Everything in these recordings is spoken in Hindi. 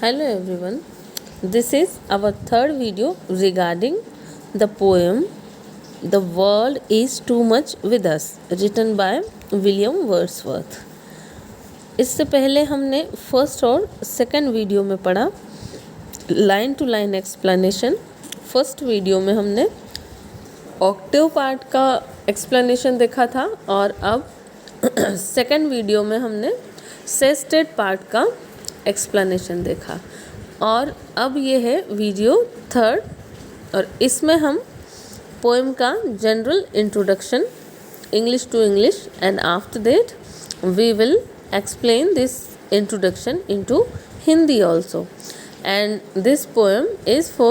Hello everyone, this is our third video regarding the poem The World is Too Much With Us written by William Wordsworth। इससे पहले हमने फर्स्ट और सेकंड वीडियो में पढ़ा line to line explanation. First video में हमने ऑक्टेव पार्ट का एक्सप्लेनेशन देखा था और अब सेकंड वीडियो में हमने सेस्टेड पार्ट का एक्सप्लेनेशन देखा और अब ये है वीडियो थर्ड और इसमें हम पोएम का general introduction English to English and after that we will explain this introduction into Hindi also, and this poem is for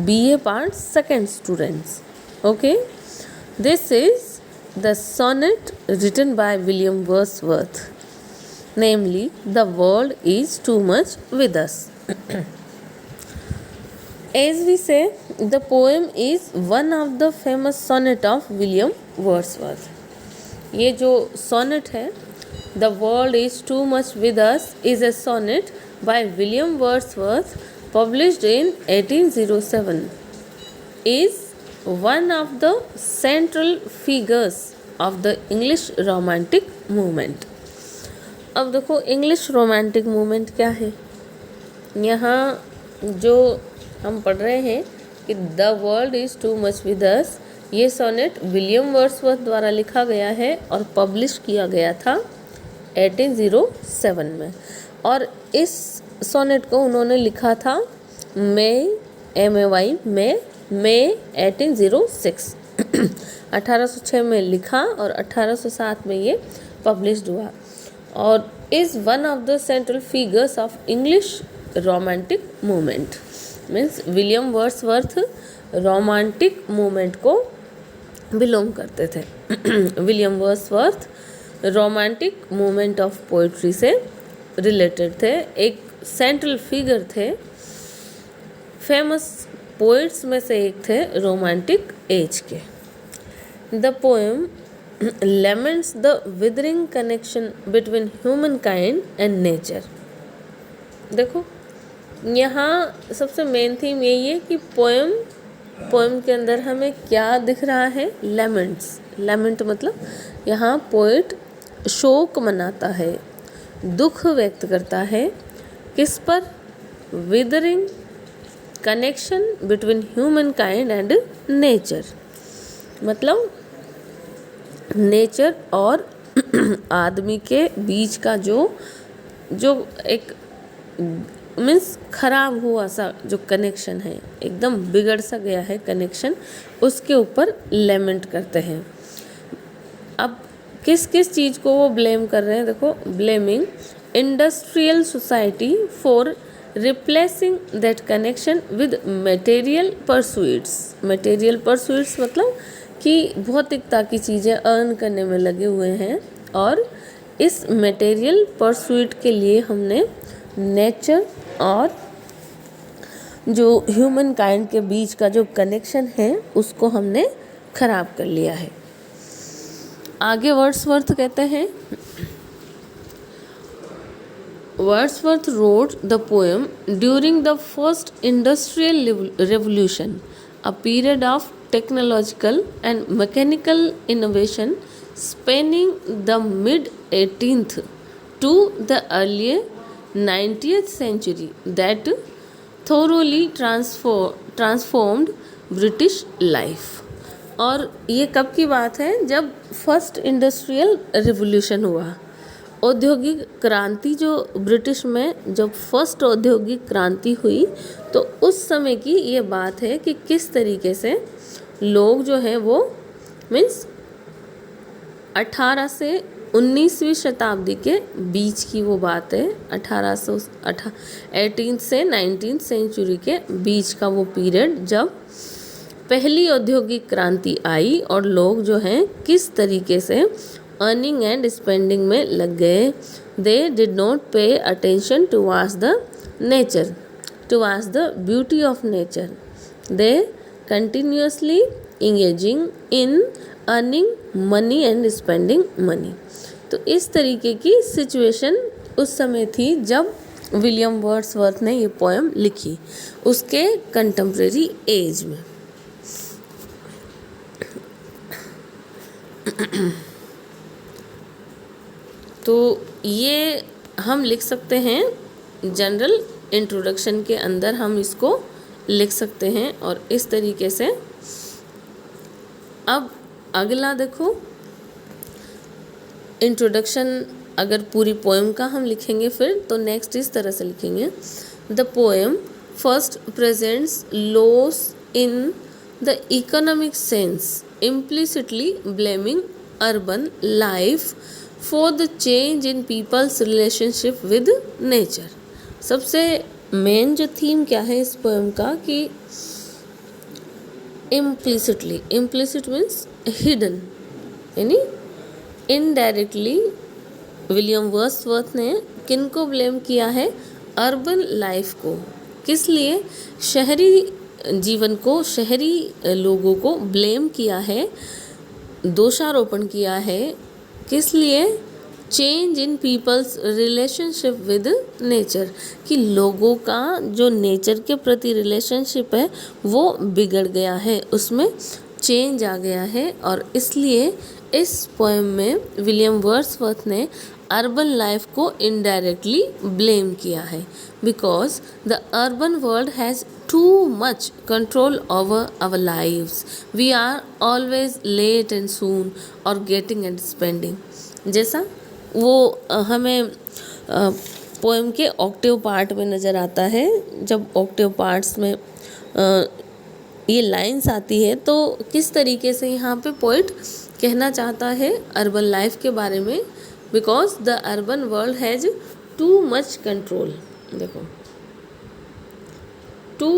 BA part second students. Okay, this is the sonnet written by William Wordsworth, namely the world is too much with us. As we say, the poem is one of the famous sonnet of William Wordsworth. ये जो sonnet है The World is Too Much With Us is a sonnet by William Wordsworth published in 1807. Is one of the central figures of the English Romantic movement. अब देखो इंग्लिश रोमांटिक मूवमेंट क्या है। यहाँ जो हम पढ़ रहे हैं कि the world is too much with us, ये सोनेट विलियम वर्ड्सवर्थ द्वारा लिखा गया है और पब्लिश किया गया था 1807 में। और इस सोनेट को उन्होंने लिखा था मई 1806 1806 में लिखा और 1807 में ये पब्लिश्ड हुआ और is one of the central figures of English romantic movement. Means William Wordsworth romantic movement को बिलोंग करते थे। William Wordsworth romantic movement of poetry से रिलेटेड थे, एक सेंट्रल फिगर थे, फेमस पोइट्स में से एक थे रोमांटिक एज के। The poem laments the withering connection between human kind and nature. देखो यहाँ सबसे मेन थीम यही है कि पोएम के अंदर हमें क्या दिख रहा है, लेमेंट्स। लेमेंट मतलब यहाँ पोइट शोक मनाता है, दुख व्यक्त करता है, किस पर? Withering connection between human kind and nature, मतलब नेचर और आदमी के बीच का जो एक मीन्स खराब हुआ सा जो कनेक्शन है, एकदम बिगड़ सा गया है कनेक्शन, उसके ऊपर लेमेंट करते हैं। अब किस किस चीज़ को वो ब्लेम कर रहे हैं? देखो, blaming industrial society for replacing that connection with material pursuits. Material pursuits मतलब कि भौतिकता की चीज़ें अर्न करने में लगे हुए हैं और इस मटेरियल परस्यूट के लिए हमने नेचर और जो ह्यूमन काइंड के बीच का जो कनेक्शन है उसको हमने ख़राब कर लिया है। आगे वर्ड्सवर्थ कहते हैं, Wordsworth wrote the poem during the first industrial revolution, a period of technological and mechanical innovation spanning the mid 18th to the early 19th century that thoroughly transformed British life। और ये कब की बात है? जब फर्स्ट इंडस्ट्रियल रिवोल्यूशन हुआ, औद्योगिक क्रांति जो ब्रिटिश में जब फर्स्ट औद्योगिक क्रांति हुई तो उस समय की ये बात है कि किस तरीके से लोग जो हैं वो मीन्स 18 से 19वीं शताब्दी के बीच की वो बात है। 18 से 19th सेंचुरी के बीच का वो पीरियड जब पहली औद्योगिक क्रांति आई और लोग जो हैं किस तरीके से अर्निंग एंड स्पेंडिंग में लग गए। They did not pay attention towards the nature, towards the beauty of nature. They continuously engaging in earning money and spending money. तो इस तरीके की सिचुएशन उस समय थी जब विलियम वर्ड्सवर्थ ने ये पोएम लिखी उसके कंटेम्प्रेरी एज में। तो ये हम लिख सकते हैं जनरल इंट्रोडक्शन के अंदर, हम इसको लिख सकते हैं और इस तरीके से। अब अगला देखो, इंट्रोडक्शन अगर पूरी पोएम का हम लिखेंगे फिर तो नेक्स्ट इस तरह से लिखेंगे, the poem first presents loss in the economic sense implicitly blaming urban life for the change in people's relationship with nature। सबसे मेन जो थीम क्या है इस पोएम का कि implicitly, implicit means hidden, यानी इनडायरेक्टली विलियम वर्ड्सवर्थ ने किनको ब्लेम किया है, अर्बन लाइफ को। किस लिए? शहरी जीवन को, शहरी लोगों को ब्लेम किया है, दोषारोपण किया है। किस लिए? Change in people's relationship with nature, कि लोगों का जो नेचर के प्रति रिलेशनशिप है वो बिगड़ गया है, उसमें चेंज आ गया है। और इसलिए इस पोएम में विलियम वर्ड्सवर्थ ने अर्बन लाइफ को इनडायरेक्टली ब्लेम किया है, because the urban world has too much control over our lives. We are always late and soon or getting and spending। जैसा वो हमें पोएम के ऑक्टेव पार्ट में नज़र आता है। जब ऑक्टेव पार्ट्स में ये लाइंस आती है तो किस तरीके से यहाँ पे पोइट कहना चाहता है अर्बन लाइफ के बारे में, because the urban world has too much control. देखो, टू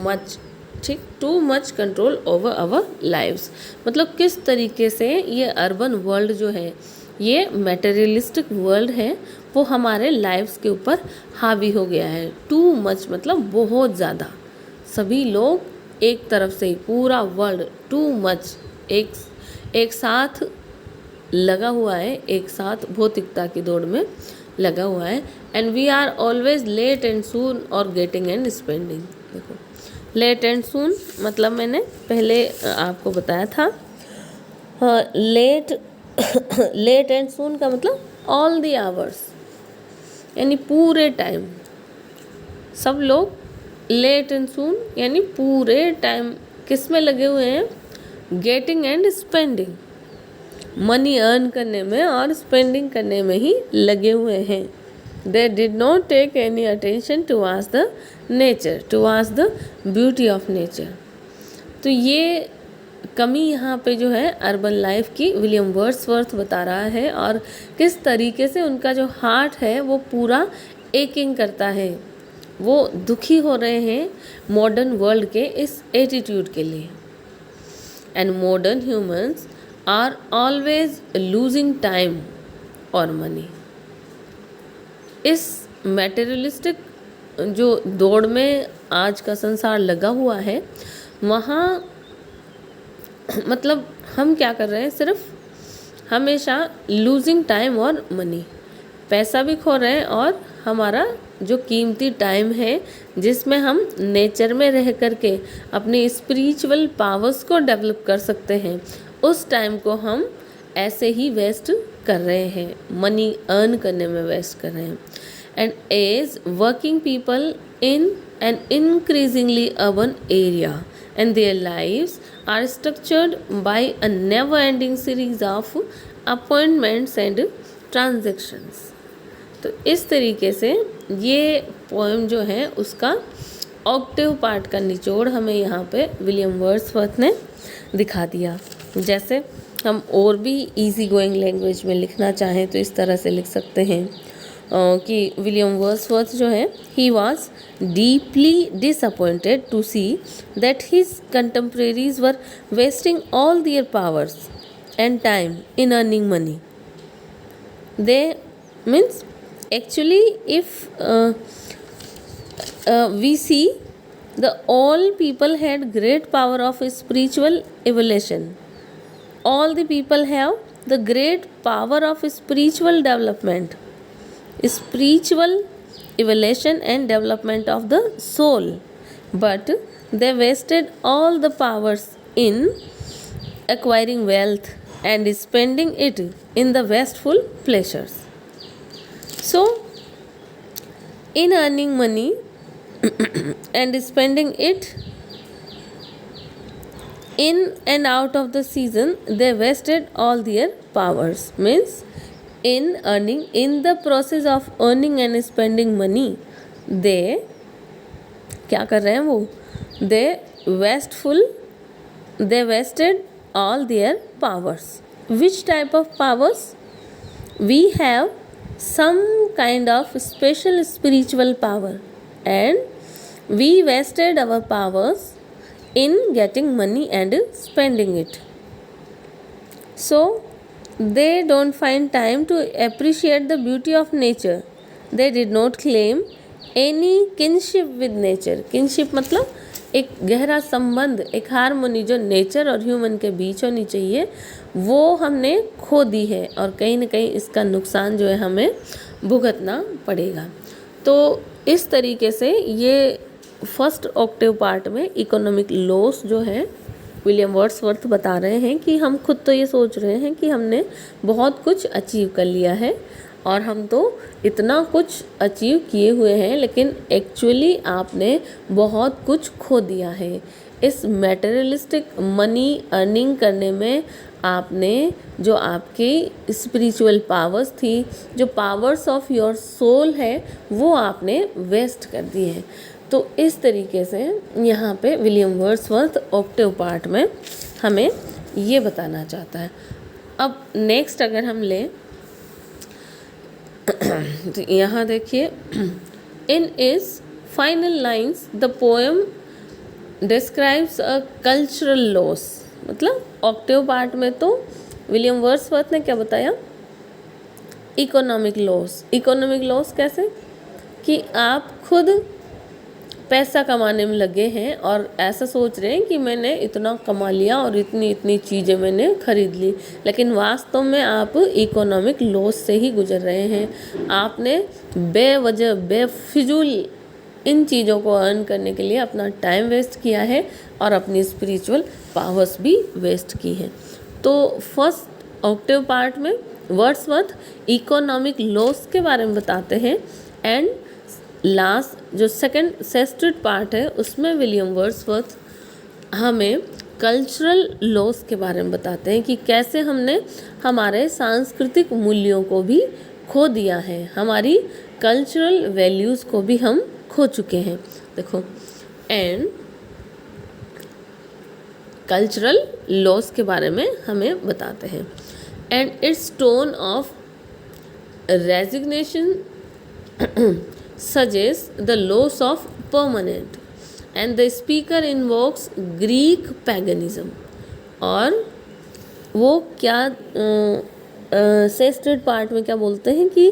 मच, ठीक, too much control over our lives, मतलब किस तरीके से ये अर्बन वर्ल्ड जो है, ये मटेरियलिस्टिक वर्ल्ड है, वो हमारे लाइव्स के ऊपर हावी हो गया है। टू मच मतलब बहुत ज़्यादा, सभी लोग एक तरफ से, पूरा वर्ल्ड टू मच एक साथ लगा हुआ है, एक साथ भौतिकता की दौड़ में लगा हुआ है। And we are always late and soon और गेटिंग एंड स्पेंडिंग। देखो, लेट एंड सून मतलब मैंने पहले आपको बताया था, लेट एंड सून का मतलब ऑल द आवर्स, यानी पूरे टाइम। सब लोग लेट एंड सून यानी पूरे टाइम किस में लगे हुए हैं, getting and spending, money earn करने में और स्पेंडिंग करने में ही लगे हुए हैं। They did not take any attention towards the nature, towards the beauty of nature। तो ये कमी यहाँ पे जो है अर्बन लाइफ की विलियम वर्ड्सवर्थ बता रहा है, और किस तरीके से उनका जो हार्ट है वो पूरा एकिंग करता है, वो दुखी हो रहे हैं मॉडर्न वर्ल्ड के इस एटीट्यूड के लिए। And modern humans are always losing time और मनी। इस मटेरियलिस्टिक जो दौड़ में आज का संसार लगा हुआ है, वहाँ मतलब हम क्या कर रहे हैं, सिर्फ हमेशा लूजिंग टाइम और मनी, पैसा भी खो रहे हैं और हमारा जो कीमती टाइम है जिसमें हम नेचर में रह करके अपनी स्पिरिचुअल पावर्स को डेवलप कर सकते हैं, उस टाइम को हम ऐसे ही वेस्ट कर रहे हैं, मनी अर्न करने में वेस्ट कर रहे हैं। And as working people in an increasingly urban area and their lives are structured by a never-ending series of appointments and transactions। तो इस तरीके से ये पोएम जो है उसका ऑक्टेव पार्ट का निचोड़ हमें यहाँ पे विलियम वर्ड्सवर्थ ने दिखा दिया। जैसे हम और भी इजी गोइंग लैंग्वेज में लिखना चाहें तो इस तरह से लिख सकते हैं कि विलियम वर्ड्सवर्थ जो है, he was deeply disappointed to see that his contemporaries were wasting all their powers and time in earning money. They means actually if we see the all people had great power of spiritual evolution, all the people have the great power of spiritual development, spiritual evolution and development of the soul, but they wasted all the powers in acquiring wealth and spending it in the wasteful pleasures. So, in earning money and spending it in and out of the season, they wasted all their powers. Means in the process of earning and spending money, they क्या कर रहे हैं वो, they wasted all their powers. Which type of powers? We have some kind of special spiritual power, and we wasted our powers in getting money and spending it. So they don't find time to appreciate the beauty of nature. They did not claim any kinship with nature. Kinship मतलब एक गहरा संबंध, एक हारमोनी जो नेचर और ह्यूमन के बीच होनी चाहिए, वो हमने खो दी है, और कहीं ना कहीं इसका नुकसान जो है हमें भुगतना पड़ेगा. तो इस तरीके से ये फर्स्ट ऑक्टेव पार्ट में इकोनॉमिक लॉस जो है विलियम वर्ड्सवर्थ बता रहे हैं कि हम खुद तो ये सोच रहे हैं कि हमने बहुत कुछ अचीव कर लिया है और हम तो इतना कुछ अचीव किए हुए हैं, लेकिन एक्चुअली आपने बहुत कुछ खो दिया है. इस मटेरियलिस्टिक मनी अर्निंग करने में आपने जो आपकी स्पिरिचुअल पावर्स थी, जो पावर्स ऑफ योर सोल है, वो आपने वेस्ट कर दी है. तो इस तरीके से यहाँ पे विलियम वर्ड्सवर्थ ऑक्टेव पार्ट में हमें ये बताना चाहता है. अब नेक्स्ट अगर हम लें तो यहाँ देखिए, in its final lines the poem describes a cultural loss. मतलब ऑक्टेव पार्ट में तो विलियम वर्ड्सवर्थ ने क्या बताया, इकोनॉमिक लॉस. इकोनॉमिक लॉस कैसे कि आप खुद पैसा कमाने में लगे हैं और ऐसा सोच रहे हैं कि मैंने इतना कमा लिया और इतनी इतनी चीज़ें मैंने खरीद ली, लेकिन वास्तव में आप इकोनॉमिक लॉस से ही गुजर रहे हैं. आपने बेवजह बेफिजूल इन चीज़ों को अर्न करने के लिए अपना टाइम वेस्ट किया है और अपनी स्पिरिचुअल पावर्स भी वेस्ट की हैं. तो फर्स्ट ऑक्टेव पार्ट में वर्ड्सवर्थ इकोनॉमिक लॉस के बारे में बताते हैं, एंड लास्ट जो सेकंड सेस्टेड पार्ट है उसमें विलियम वर्ड्सवर्थ हमें कल्चरल लॉस के बारे में बताते हैं कि कैसे हमने हमारे सांस्कृतिक मूल्यों को भी खो दिया है, हमारी कल्चरल वैल्यूज़ को भी हम खो चुके हैं. देखो, एंड कल्चरल लॉस के बारे में हमें बताते हैं. And it's tone of resignation suggests the loss of permanent, and the speaker invokes Greek paganism. और वो क्या सेस्टेड पार्ट में क्या बोलते हैं कि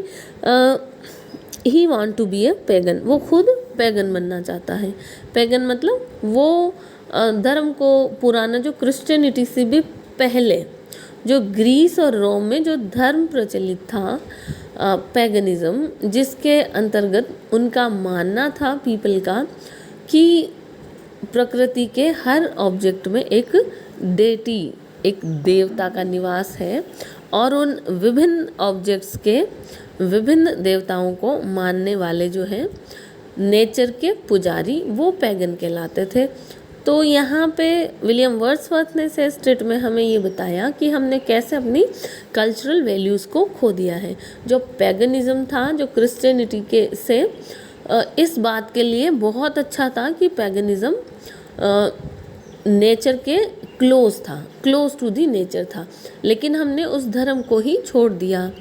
he want to be a pagan. वो खुद पैगन बनना चाहता है. पैगन मतलब वो धर्म को पुराना जो क्रिश्चियनिटी से भी पहले जो ग्रीस और रोम में जो धर्म प्रचलित था, पैगनिज्म, जिसके अंतर्गत उनका मानना था पीपल का कि प्रकृति के हर ऑब्जेक्ट में एक डेटी, एक देवता का निवास है, और उन विभिन्न ऑब्जेक्ट्स के विभिन्न देवताओं को मानने वाले जो हैं नेचर के पुजारी, वो पैगन कहलाते थे. तो यहाँ पे विलियम वर्ड्सवर्थ ने सेस्टेट में हमें ये बताया कि हमने कैसे अपनी कल्चरल वैल्यूज़ को खो दिया है. जो पैगनिज्म था, जो क्रिश्चियनिटी के से इस बात के लिए बहुत अच्छा था कि पैगनिज्म नेचर के क्लोज था, क्लोज टू दी नेचर था, लेकिन हमने उस धर्म को ही छोड़ दिया.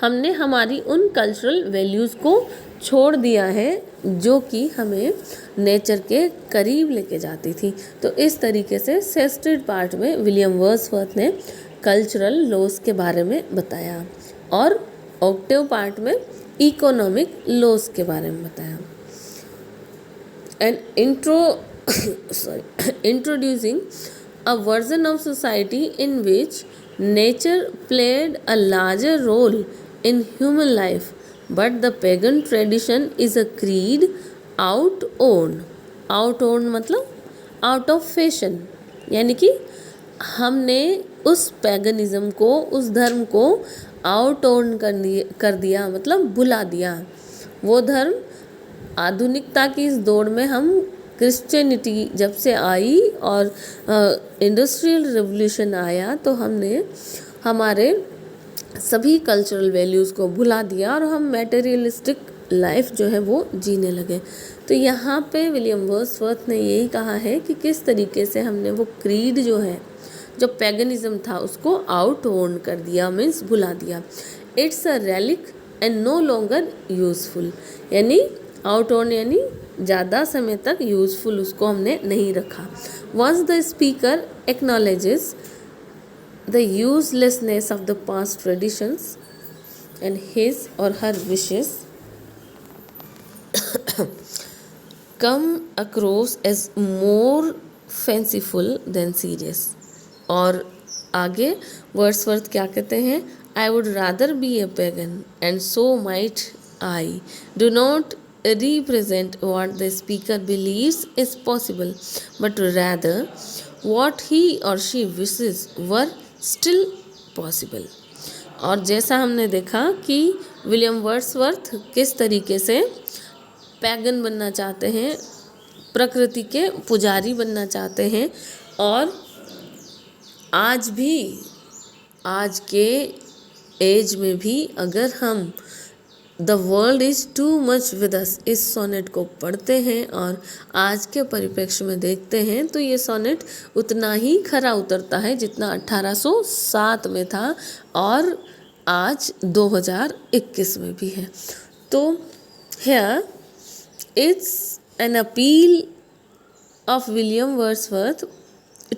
हमने हमारी उन कल्चरल वैल्यूज़ को छोड़ दिया है जो कि हमें नेचर के करीब लेके जाती थी. तो इस तरीके से सेस्टेड पार्ट में विलियम वर्ड्सवर्थ ने कल्चरल लॉस के बारे में बताया और ऑक्टेव पार्ट में इकोनॉमिक लॉस के बारे में बताया. And introducing a version of society in which nature played a larger role in human life but the pagan tradition is a creed out own मतलब आउट ऑफ फैशन, यानी कि हमने उस पैगनिज्म को, उस धर्म को आउट ऑन कर दिया मतलब भुला दिया। वो धर्म आधुनिकता की इस दौड़ में हम क्रिश्चियनिटी जब से आई और इंडस्ट्रियल रिवोल्यूशन आया तो हमने हमारे सभी कल्चरल वैल्यूज़ को भुला दिया और हम मैटेरियलिस्टिक लाइफ जो है वो जीने लगे। तो यहाँ पे विलियम वर्ड्सवर्थ ने यही कहा है कि किस तरीके से हमने वो क्रीड जो है, जो पैगनिज्म था, उसको आउट ओन कर दिया, मीन्स भुला दिया। It's a relic and no longer useful, यानी आउट ओन यानी ज़्यादा समय तक यूज़फुल उसको हमने नहीं रखा। Once the speaker acknowledges the uselessness of the past traditions and his or her wishes come across as more fanciful than serious। और आगे वर्ड्सवर्थ क्या कहते हैं, I would rather be a pagan and so might I do not represent what the speaker believes is possible but rather what he or she wishes were still possible। और जैसा हमने देखा कि विलियम वर्ड्सवर्थ किस तरीके से पैगन बनना चाहते हैं, प्रकृति के पुजारी बनना चाहते हैं, और आज भी, आज के एज में भी अगर हम the world is too much with us इस सोनेट को पढ़ते हैं और आज के परिप्रेक्ष्य में देखते हैं तो ये सोनेट उतना ही खरा उतरता है जितना 1807 में था और आज 2021 में भी है। तो here it's an appeal of William Wordsworth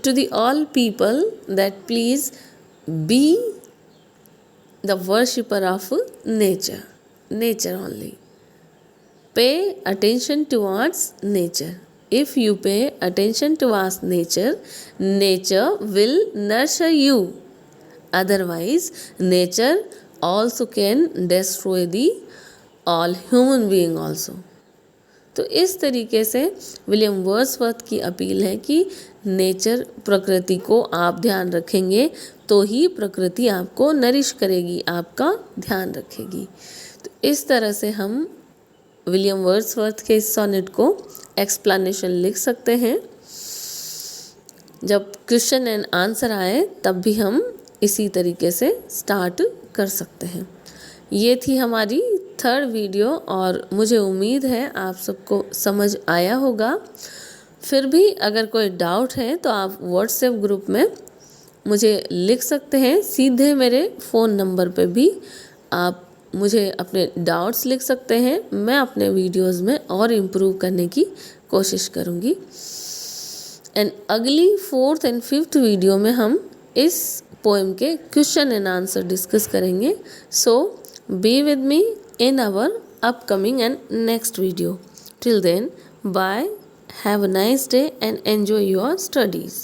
to the all people that please be the worshipper of nature only. Pay attention towards nature. If you pay attention towards nature, nature will nurture you. Otherwise, nature also can destroy the all human being also. तो इस तरीके से विलियम वर्ड्सवर्थ की अपील है कि नेचर, प्रकृति को आप ध्यान रखेंगे तो ही प्रकृति आपको नरिश करेगी, आपका ध्यान रखेगी। तो इस तरह से हम विलियम वर्ड्सवर्थ के इस सोनेट को एक्सप्लेनेशन लिख सकते हैं। जब क्वेश्चन एंड आंसर आए तब भी हम इसी तरीके से स्टार्ट कर सकते हैं। ये थी हमारी थर्ड वीडियो और मुझे उम्मीद है आप सबको समझ आया होगा। फिर भी अगर कोई डाउट है तो आप व्हाट्सएप ग्रुप में मुझे लिख सकते हैं, सीधे मेरे फ़ोन नंबर पे भी आप मुझे अपने डाउट्स लिख सकते हैं। मैं अपने वीडियोस में और इम्प्रूव करने की कोशिश करूँगी। एंड अगली 4th and 5th वीडियो में हम इस पोएम के क्वेश्चन एंड आंसर डिस्कस करेंगे। सो be with me in our upcoming and next video. Till then, bye, have a nice day and enjoy your studies.